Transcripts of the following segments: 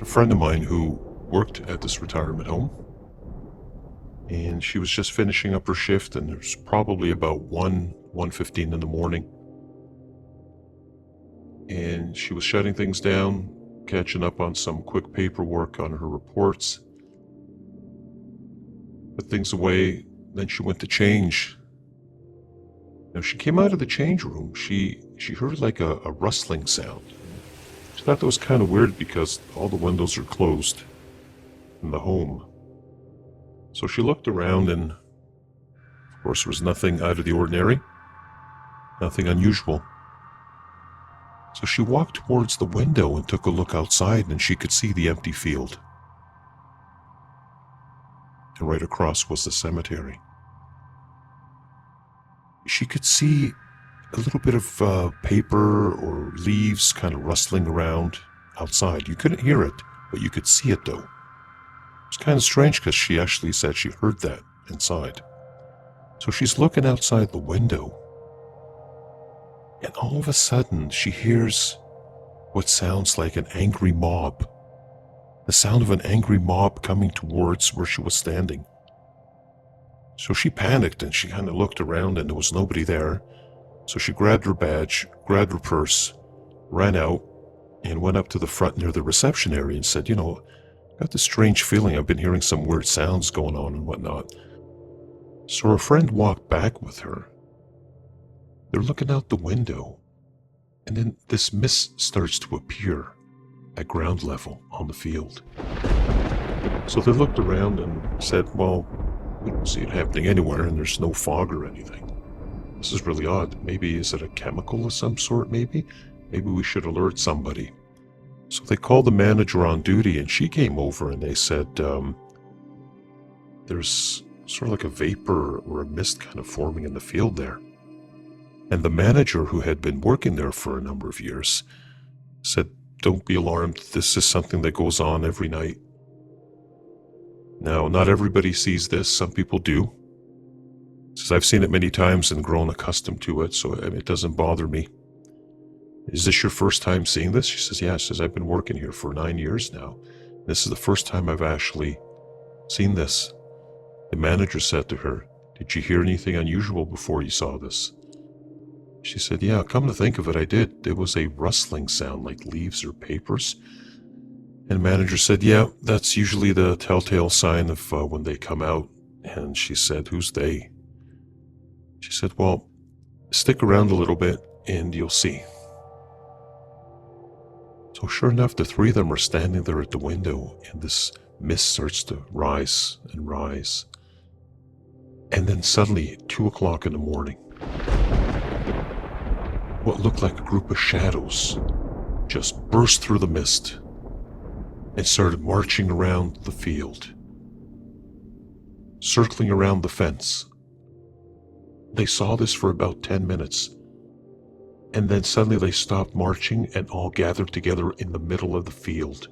a friend of mine who worked at this retirement home, and she was just finishing up her shift, and it was probably about 1:15 in the morning. And she was shutting things down, catching up on some quick paperwork on her reports, put things away, then she went to change. Now, she came out of the change room, she heard like a rustling sound. She thought that was kind of weird because all the windows are closed in the home. So she looked around, and of course there was nothing out of the ordinary, nothing unusual. So she walked towards the window and took a look outside, and she could see the empty field. And right across was the cemetery. She could see a little bit of paper or leaves kind of rustling around outside. You couldn't hear it, but you could see it though. It was kind of strange because she actually said she heard that inside. So she's looking outside the window, and all of a sudden she hears what sounds like an angry mob. The sound of an angry mob coming towards where she was standing. So she panicked and she kind of looked around, and there was nobody there. So she grabbed her badge, grabbed her purse, ran out, and went up to the front near the reception area and said, I got this strange feeling. I've been hearing some weird sounds going on and whatnot. So her friend walked back with her. They're looking out the window, and then this mist starts to appear at ground level on the field. So they looked around and said, well, we don't see it happening anywhere, and there's no fog or anything. This is really odd. Maybe is it a chemical of some sort, maybe? Maybe we should alert somebody. So they called the manager on duty, and she came over, and they said, there's sort of like a vapor or a mist kind of forming in the field there. And the manager, who had been working there for a number of years, said, don't be alarmed. This is something that goes on every night. Now, not everybody sees this. Some people do. Says, I've seen it many times and grown accustomed to it, so it doesn't bother me. Is this your first time seeing this? She says, yeah. She says, I've been working here for 9 years now. This is the first time I've actually seen this. The manager said to her, did you hear anything unusual before you saw this? She said, yeah, come to think of it, I did. There was a rustling sound like leaves or papers. And the manager said, yeah, that's usually the telltale sign of when they come out. And she said, who's they? She said, well, stick around a little bit and you'll see. So sure enough, the three of them are standing there at the window, and this mist starts to rise and rise. And then suddenly, at 2 o'clock in the morning, what looked like a group of shadows just burst through the mist and started marching around the field, circling around the fence. They saw this for about 10 minutes, and then suddenly they stopped marching and all gathered together in the middle of the field.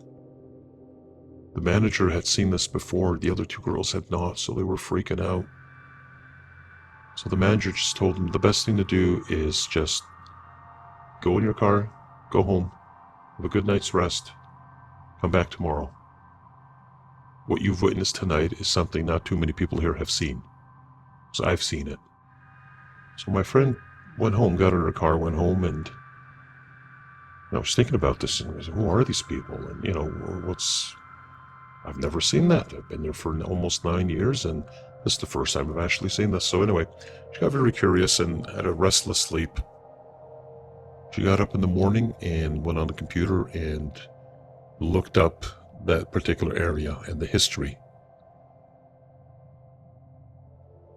The manager had seen this before, the other two girls had not, so they were freaking out. So the manager just told them the best thing to do is just go in your car, go home, have a good night's rest, come back tomorrow. What you've witnessed tonight is something not too many people here have seen. So I've seen it. So my friend went home, got in her car, went home, and I was thinking about this, and I said, who are these people? And, I've never seen that. I've been there for almost 9 years, and this is the first time I've actually seen this. So anyway, she got very curious and had a restless sleep. She got up in the morning and went on the computer and looked up that particular area and the history.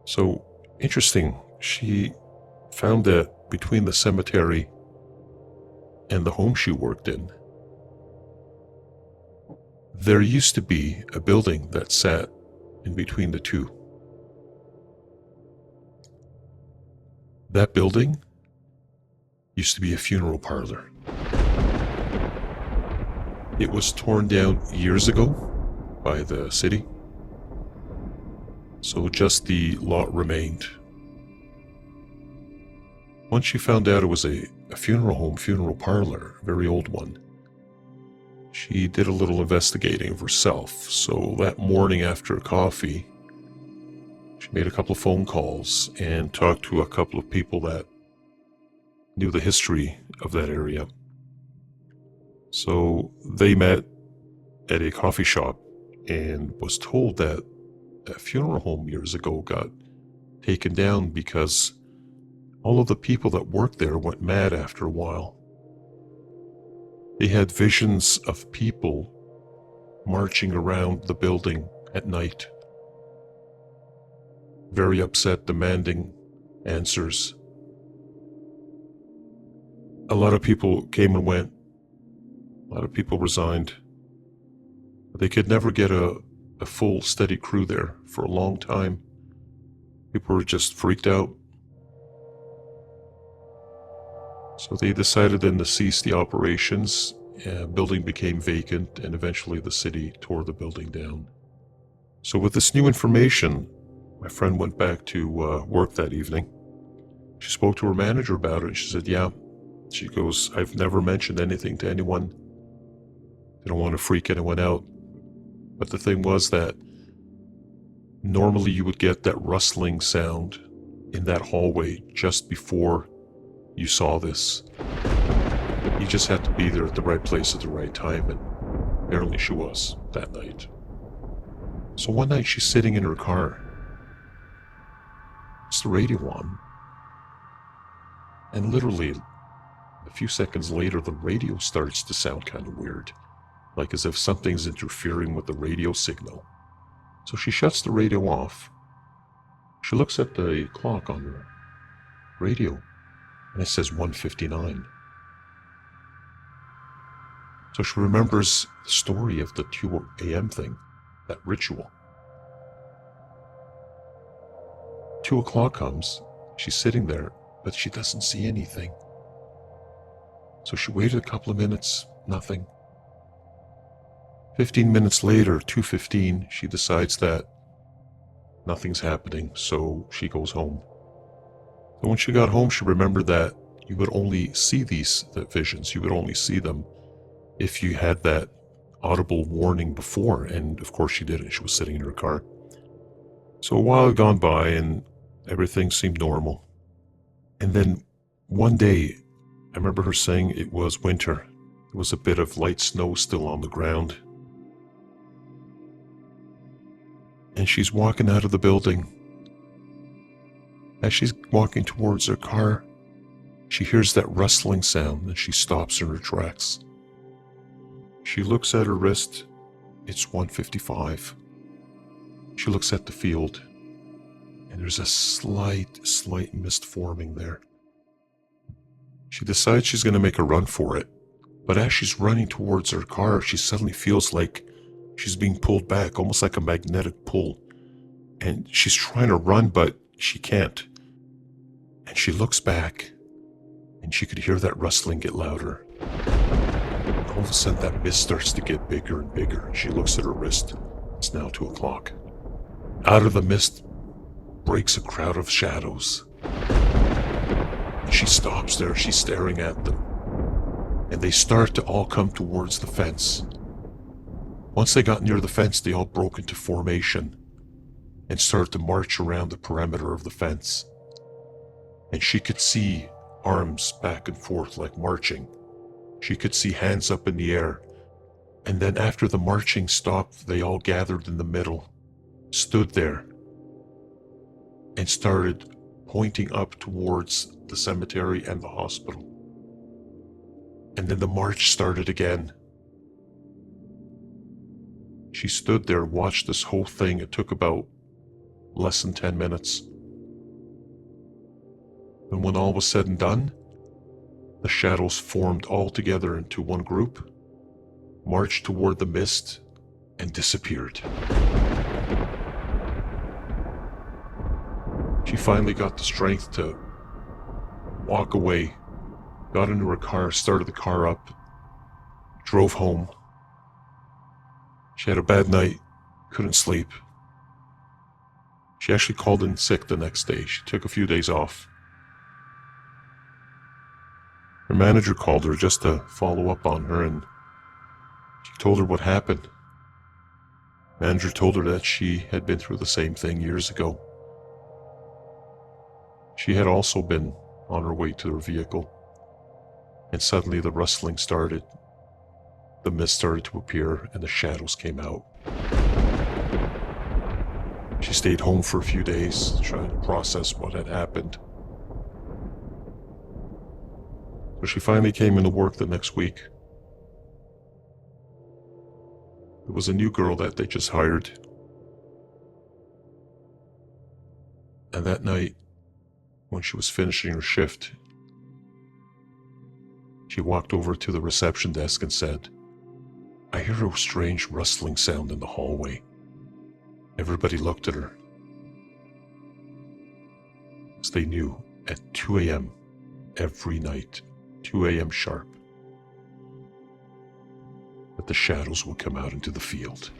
So, interesting, she found that between the cemetery and the home she worked in, there used to be a building that sat in between the two. That building used to be a funeral parlor. It was torn down years ago by the city, so just the lot remained. Once she found out it was a funeral home, funeral parlor, a very old one, she did a little investigating of herself. So that morning after coffee, she made a couple of phone calls and talked to a couple of people that knew the history of that area. So they met at a coffee shop and was told that a funeral home years ago got taken down because all of the people that worked there went mad after a while. They had visions of people marching around the building at night, very upset, demanding answers. A lot of people came and went. A lot of people resigned. They could never get a full, steady crew there for a long time. People were just freaked out. So they decided then to cease the operations. Building became vacant, and eventually the city tore the building down. So with this new information, my friend went back to work that evening. She spoke to her manager about it, and she said, yeah. She goes, I've never mentioned anything to anyone. I don't want to freak anyone out. But the thing was that normally you would get that rustling sound in that hallway just before you saw this. You just had to be there at the right place at the right time, and apparently she was that night. So one night she's sitting in her car. It's the radio on. And literally, a few seconds later, the radio starts to sound kind of weird, like as if something's interfering with the radio signal. So she shuts the radio off. She looks at the clock on her radio, and it says 1:59. So she remembers the story of the 2 a.m. thing, that ritual. 2 o'clock comes, she's sitting there, but she doesn't see anything. So she waited a couple of minutes, nothing. 15 minutes later, 2:15, she decides that nothing's happening, so she goes home. So when she got home, she remembered that you would only see the visions, you would only see them if you had that audible warning before, and of course she didn't. She was sitting in her car. So a while had gone by and everything seemed normal. And then one day, I remember her saying it was winter. There was a bit of light snow still on the ground. And she's walking out of the building. As she's walking towards her car, she hears that rustling sound and she stops in her tracks. She looks at her wrist. It's 1:55. She looks at the field, and there's a slight mist forming there. She decides she's going to make a run for it, but as she's running towards her car, she suddenly feels like she's being pulled back, almost like a magnetic pull. And she's trying to run, but she can't. And she looks back, and she could hear that rustling get louder. All of a sudden, that mist starts to get bigger and bigger. She looks at her wrist. It's now 2 o'clock. Out of the mist breaks a crowd of shadows. She stops there. She's staring at them. And they start to all come towards the fence. Once they got near the fence, they all broke into formation and started to march around the perimeter of the fence. And she could see arms back and forth like marching. She could see hands up in the air. And then after the marching stopped, they all gathered in the middle, stood there, and started pointing up towards the cemetery and the hospital. And then the march started again. She stood there, watched this whole thing. It took about less than 10 minutes. And when all was said and done, the shadows formed all together into one group, marched toward the mist, and disappeared. She finally got the strength to walk away, got into her car, started the car up, drove home. She had a bad night, couldn't sleep. She actually called in sick the next day. She took a few days off. Her manager called her just to follow up on her, and She told her what happened. Manager told her that she had been through the same thing years ago. She had also been on her way to her vehicle, and suddenly the rustling started. The mist started to appear and the shadows came out. She stayed home for a few days, trying to process what had happened. So she finally came into work the next week. There was a new girl that they just hired. And that night, when she was finishing her shift, she walked over to the reception desk and said, "I hear a strange rustling sound in the hallway." Everybody looked at her, because they knew at 2 a.m. every night, 2 a.m. sharp, that the shadows would come out into the field.